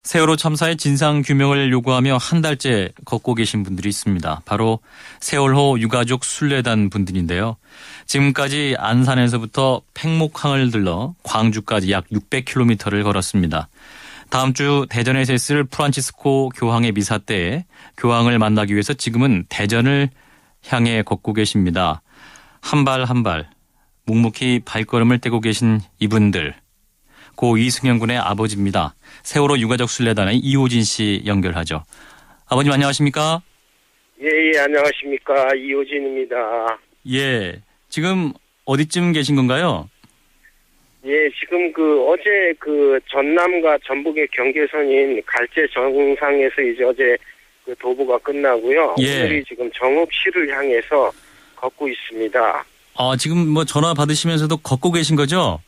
세월호 참사의 진상규명을 요구하며 한 달째 걷고 계신 분들이 있습니다. 바로 세월호 유가족 순례단 분들인데요. 지금까지 안산에서부터 팽목항을 들러 광주까지 약 600km를 걸었습니다. 다음 주 대전에서 있을 프란치스코 교황의 미사 때 교황을 만나기 위해서 지금은 대전을 향해 걷고 계십니다. 한 발 한 발 묵묵히 발걸음을 떼고 계신 이분들. 고 이승현 군의 아버지입니다. 세월호 유가족 순례단의 이호진 씨 연결하죠. 아버님 안녕하십니까? 예, 안녕하십니까. 이호진입니다. 예, 지금 어디쯤 계신 건가요? 예, 지금 어제 전남과 전북의 경계선인 갈제 정상에서 이제 어제 도보가 끝나고요. 예. 오늘이 지금 정읍시를 향해서 걷고 있습니다. 지금 전화 받으시면서도 걷고 계신 거죠?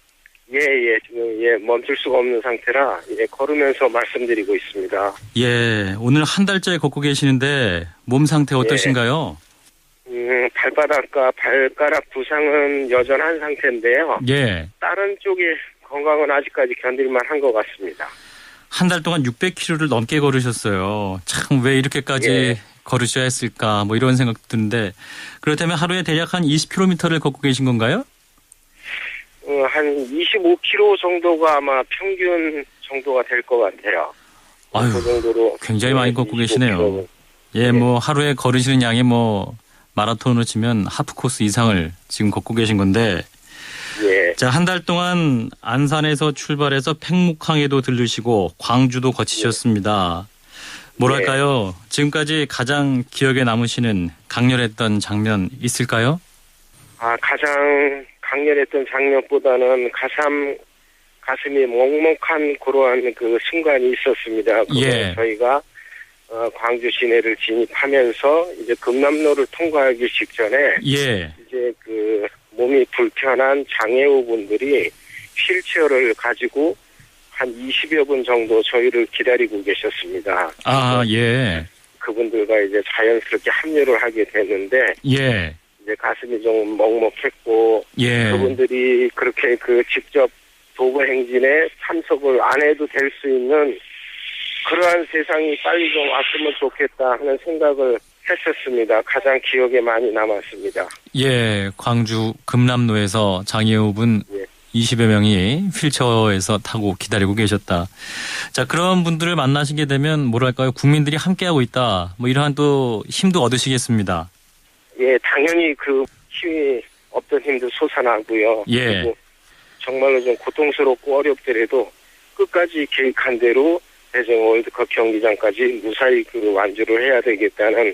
예, 지금 멈출 수가 없는 상태라 걸으면서 말씀드리고 있습니다. 예, 오늘 한 달째 걷고 계시는데 몸 상태 어떠신가요? 발바닥과 발가락 부상은 여전한 상태인데요. 예. 다른 쪽의 건강은 아직까지 견딜만 한 것 같습니다. 한 달 동안 600km를 넘게 걸으셨어요. 참 왜 이렇게까지 걸으셔야 했을까 이런 생각 드는데 그렇다면 하루에 대략 한 20km를 걷고 계신 건가요? 한 25km 정도가 아마 평균 정도가 될 것 같아요. 아유, 그 정도로 굉장히 많이 걷고 계시네요. 예, 하루에 걸으시는 양이 마라톤으로 치면 하프코스 이상을 지금 걷고 계신 건데. 예. 자, 한 달 동안 안산에서 출발해서 팽목항에도 들르시고 광주도 거치셨습니다. 뭐랄까요? 지금까지 가장 기억에 남으시는 강렬했던 장면 있을까요? 가장 강렬했던 장면보다는 가슴이 먹먹한 그러한 순간이 있었습니다. 예. 저희가 광주 시내를 진입하면서 이제 금남로를 통과하기 직전에 예. 이제 몸이 불편한 장애우 분들이 휠체어를 가지고 한 20여 분 정도 저희를 기다리고 계셨습니다. 예. 그분들과 이제 자연스럽게 합류를 하게 됐는데 예. 이제 가슴이 좀 먹먹했고 예. 그분들이 그렇게 직접 도보 행진에 참석을 안 해도 될 수 있는 그러한 세상이 빨리 좀 왔으면 좋겠다 하는 생각을 했었습니다. 가장 기억에 많이 남았습니다. 예, 광주 금남로에서 장애우분 20여 명이 휠체어에서 타고 기다리고 계셨다. 자, 그런 분들을 만나시게 되면 뭐랄까요? 국민들이 함께하고 있다. 이러한 또 힘도 얻으시겠습니다. 예, 당연히 힘이 없던 힘도 솟아나고요. 예. 그리고 정말로 좀 고통스럽고 어렵더라도 끝까지 계획한 대로 대전 월드컵 경기장까지 무사히 완주를 해야 되겠다는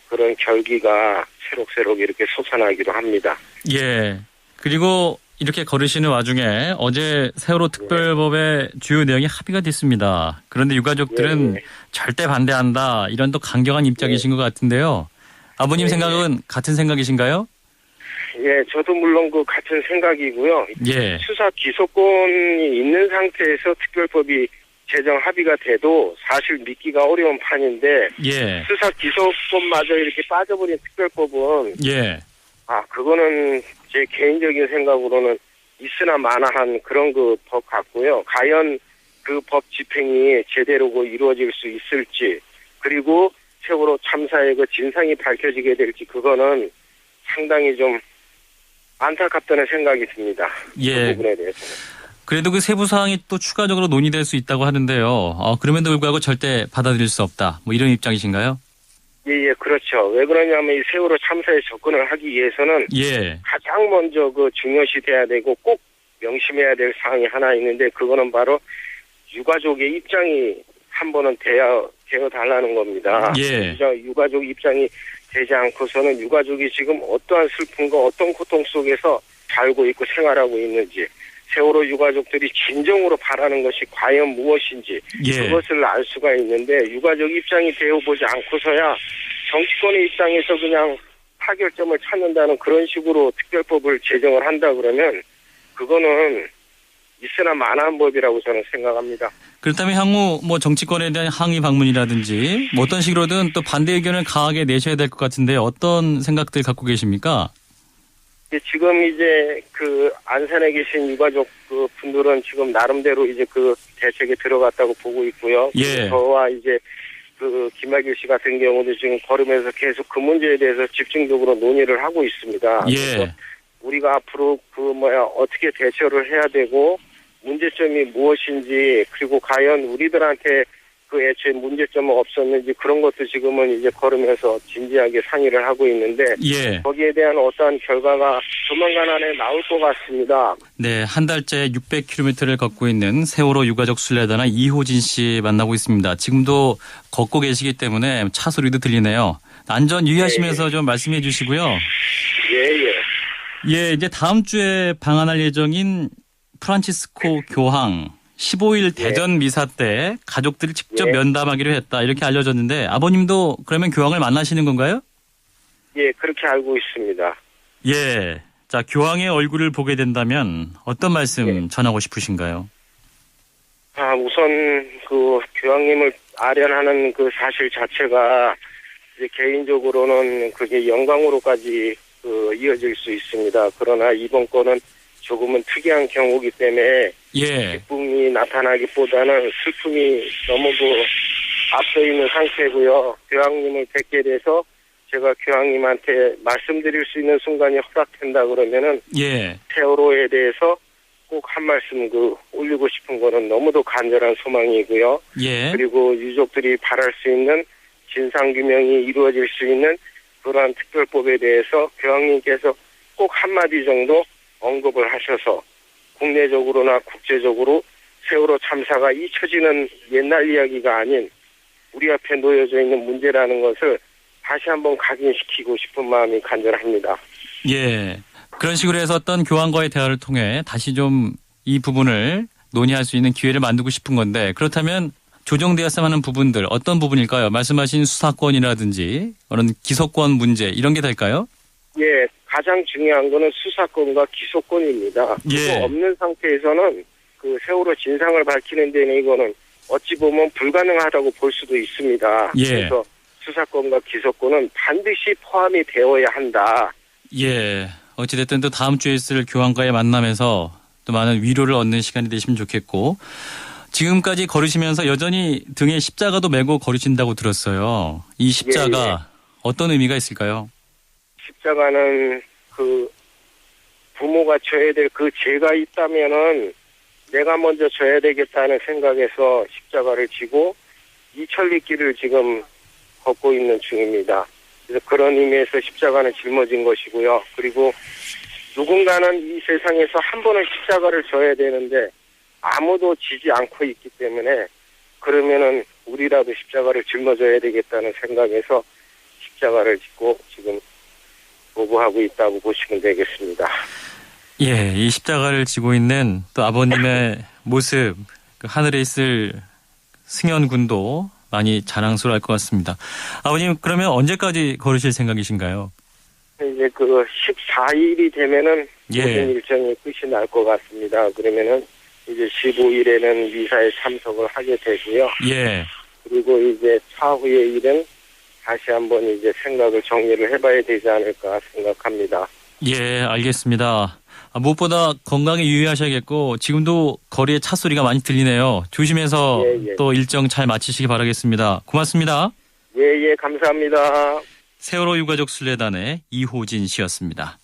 그런 결기가 새록새록 이렇게 솟아나기도 합니다. 예. 그리고 이렇게 걸으시는 와중에 어제 세월호 특별법의 주요 내용이 합의가 됐습니다. 그런데 유가족들은 절대 반대한다. 이런 또 강경한 입장이신 것 같은데요. 아버님 생각은 같은 생각이신가요? 예, 저도 물론 같은 생각이고요. 예. 수사 기소권이 있는 상태에서 특별법이 제정 합의가 돼도 사실 믿기가 어려운 판인데 예. 수사 기소권마저 이렇게 빠져버린 특별법은 예. 그거는 제 개인적인 생각으로는 있으나 마나한 그런 법 같고요. 과연 그 법 집행이 제대로 이루어질 수 있을지 그리고 세월호 참사의 진상이 밝혀지게 될지 그거는 상당히 좀 안타깝다는 생각이 듭니다. 예. 그 부분에 대해서는. 그래도 세부 사항이 또 추가적으로 논의될 수 있다고 하는데요. 그럼에도 불구하고 절대 받아들일 수 없다. 이런 입장이신가요? 예, 그렇죠. 왜 그러냐면 이 세월호 참사에 접근을 하기 위해서는 가장 먼저 중요시 돼야 되고 꼭 명심해야 될 사항이 하나 있는데 그거는 바로 유가족의 입장이 한 번은 되어 달라는 겁니다. 예. 유가족 입장이 되지 않고서는 유가족이 지금 어떠한 슬픔과 어떤 고통 속에서 살고 있고 생활하고 있는지 세월호 유가족들이 진정으로 바라는 것이 과연 무엇인지 그것을 알 수가 있는데 유가족 입장이 되어보지 않고서야 정치권의 입장에서 그냥 타결점을 찾는다는 그런 식으로 특별법을 제정을 한다 그러면 그거는 있으나 마나한 법이라고 저는 생각합니다. 그렇다면 향후 정치권에 대한 항의 방문이라든지 어떤 식으로든 또 반대 의견을 강하게 내셔야 될 것 같은데 어떤 생각들 갖고 계십니까? 지금 이제 안산에 계신 유가족 그 분들은 지금 나름대로 이제 그 대책에 들어갔다고 보고 있고요. 예. 저와 이제 그 김학일 씨 같은 경우도 지금 걸으면서 계속 그 문제에 대해서 집중적으로 논의를 하고 있습니다. 그래서 예. 우리가 앞으로 어떻게 대처를 해야 되고 문제점이 무엇인지, 그리고 과연 우리들한테 그 애초에 문제점은 없었는지, 그런 것도 지금은 이제 걸으면서 진지하게 상의를 하고 있는데, 예. 거기에 대한 어떠한 결과가 조만간 안에 나올 것 같습니다. 네, 한 달째 600km를 걷고 있는 세월호 유가족 순례단의 이호진 씨 만나고 있습니다. 지금도 걷고 계시기 때문에 차 소리도 들리네요. 안전 유의하시면서 좀 말씀해 주시고요. 예. 예, 이제 다음 주에 방한할 예정인 프란치스코 교황 15일 대전 미사 때 가족들이 직접 예. 면담하기로 했다, 이렇게 알려졌는데, 아버님도 그러면 교황을 만나시는 건가요? 예, 그렇게 알고 있습니다. 예. 자, 교황의 얼굴을 보게 된다면 어떤 말씀 전하고 싶으신가요? 우선 그 교황님을 아련하는 그 사실 자체가 이제 개인적으로는 그게 영광으로까지 이어질 수 있습니다. 그러나 이번 건은 조금은 특이한 경우이기 때문에 예. 기쁨이 나타나기보다는 슬픔이 너무 앞서 있는 상태고요. 교황님을 뵙게 돼서 제가 교황님한테 말씀드릴 수 있는 순간이 허락된다 그러면은 예. 세월호에 대해서 꼭 한 말씀 올리고 싶은 거는 너무도 간절한 소망이고요. 예. 그리고 유족들이 바랄 수 있는 진상규명이 이루어질 수 있는 그러한 특별법에 대해서 교황님께서 꼭 한마디 정도 언급을 하셔서 국내적으로나 국제적으로 세월호 참사가 잊혀지는 옛날 이야기가 아닌 우리 앞에 놓여져 있는 문제라는 것을 다시 한번 각인시키고 싶은 마음이 간절합니다. 예. 그런 식으로 해서 어떤 교황과의 대화를 통해 다시 좀 이 부분을 논의할 수 있는 기회를 만들고 싶은 건데, 그렇다면 조정되었으면 하는 부분들 어떤 부분일까요? 말씀하신 수사권이라든지 그런 기소권 문제, 이런 게 될까요? 예, 가장 중요한 거는 수사권과 기소권입니다. 예. 그거 없는 상태에서는 그 세월호 진상을 밝히는 데는 이거는 어찌 보면 불가능하다고 볼 수도 있습니다. 예. 그래서 수사권과 기소권은 반드시 포함이 되어야 한다. 예. 어찌됐든 또 다음 주에 있을 교황과의 만남에서 또 많은 위로를 얻는 시간이 되시면 좋겠고, 지금까지 걸으시면서 여전히 등에 십자가도 메고 걸으신다고 들었어요. 이 십자가 어떤 의미가 있을까요? 십자가는 그 부모가 져야 될 그 죄가 있다면은 내가 먼저 져야 되겠다는 생각에서 십자가를 지고 이 천리길을 지금 걷고 있는 중입니다. 그래서 그런 의미에서 십자가는 짊어진 것이고요. 그리고 누군가는 이 세상에서 한 번은 십자가를 져야 되는데 아무도 지지 않고 있기 때문에, 그러면은 우리라도 십자가를 짊어져야 되겠다는 생각에서 십자가를 짓고 지금 보고하고 있다고 보시면 되겠습니다. 예, 이 십자가를 지고 있는 또 아버님의 모습, 그 하늘에 있을 승연군도 많이 자랑스러워할 것 같습니다. 아버님, 그러면 언제까지 걸으실 생각이신가요? 이제 14일이 되면은 모든 일정이 끝이 날 것 같습니다. 그러면은 이제 15일에는 미사에 참석을 하게 되고요. 예. 그리고 이제 차후의 일은 다시 한번 이제 생각을 정리를 해봐야 되지 않을까 생각합니다. 예, 알겠습니다. 무엇보다 건강에 유의하셔야겠고, 지금도 거리에 차 소리가 많이 들리네요. 조심해서 또 일정 잘 마치시기 바라겠습니다. 고맙습니다. 예, 감사합니다. 세월호 유가족 순례단의 이호진 씨였습니다.